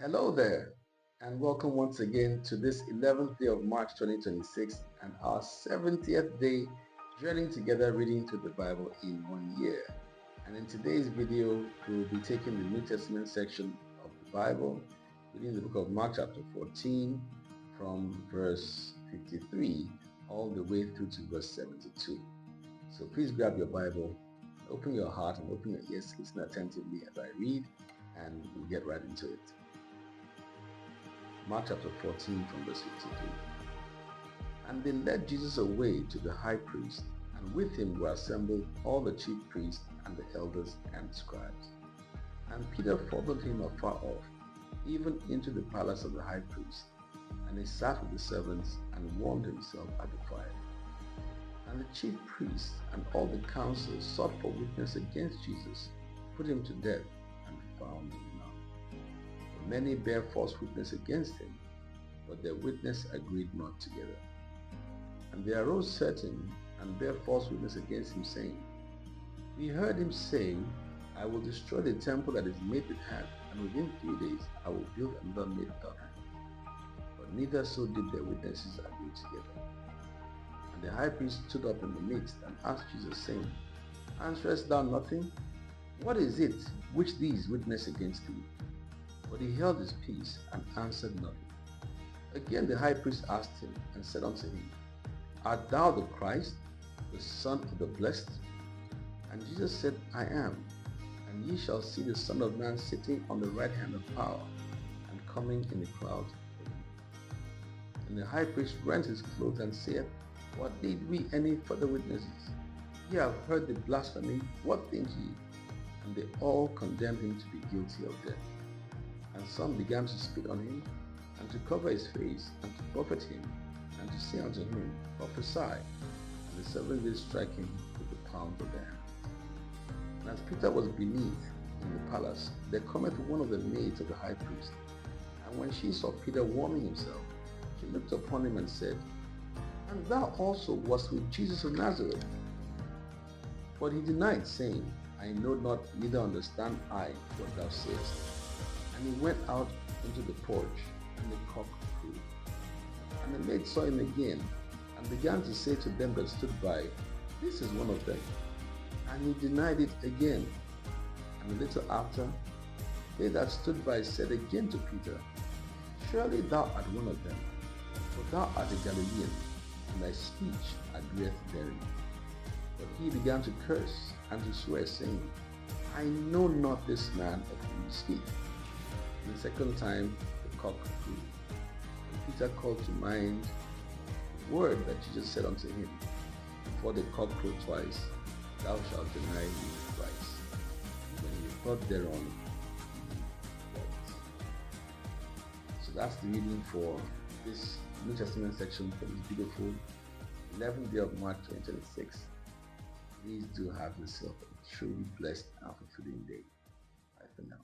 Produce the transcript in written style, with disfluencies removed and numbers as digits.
Hello there, and welcome once again to this 11th day of March 2026 and our 70th day journeying together reading through the Bible in 1 year. And in today's video, we will be taking the New Testament section of the Bible, reading the book of Mark chapter 14 from verse 53 all the way through to verse 72. So please grab your Bible, open your heart and open your ears to listen attentively as I read, and we'll get right into it. Mark chapter 14 from verse 53. And they led Jesus away to the high priest, and with him were assembled all the chief priests and the elders and scribes. And Peter followed him afar off, even into the palace of the high priest, and he sat with the servants and warmed himself at the fire. And the chief priests and all the council sought for witness against Jesus, put him to death, and found none. Many bare false witness against him, but their witness agreed not together. And there arose certain and bare false witness against him, saying, We heard him say, I will destroy the temple that is made with hands, and within 3 days I will build another made without hands. But neither so did their witnesses agree together. And the high priest stood up in the midst and asked Jesus, saying, Answerest thou nothing? What is it which these witness against thee? But he held his peace and answered nothing. Again the high priest asked him and said unto him, Art thou the Christ, the Son of the Blessed? And Jesus said, I am. And ye shall see the Son of Man sitting on the right hand of power, and coming in the clouds of heaven. And the high priest rent his clothes and said, What need we any further witnesses? Ye have heard the blasphemy, what think ye? And they all condemned him to be guilty of death. And some began to spit on him, and to cover his face, and to buffet him, and to say unto him, Prophesy. And the servants did strike him with the palms of their hands. And as Peter was beneath in the palace, there cometh one of the maids of the high priest. And when she saw Peter warming himself, she looked upon him and said, And thou also wast with Jesus of Nazareth. But he denied, saying, I know not, neither understand I what thou sayest. And he went out into the porch, and the cock crew. And the maid saw him again, and began to say to them that stood by, This is one of them. And he denied it again. And a little after, they that stood by said again to Peter, Surely thou art one of them, for thou art a Galilean, and thy speech agreeth therein. But he began to curse and to swear, saying, I know not this man of whom you speak. And the second time the cock crew. And Peter called to mind the word that Jesus said unto him, Before the cock crow twice, thou shalt deny me thrice. And when he thought thereon, he wept. So that's the reading for this New Testament section for this beautiful 11th day of March 2026. Please do have yourself a truly blessed and fulfilling day. Bye for now.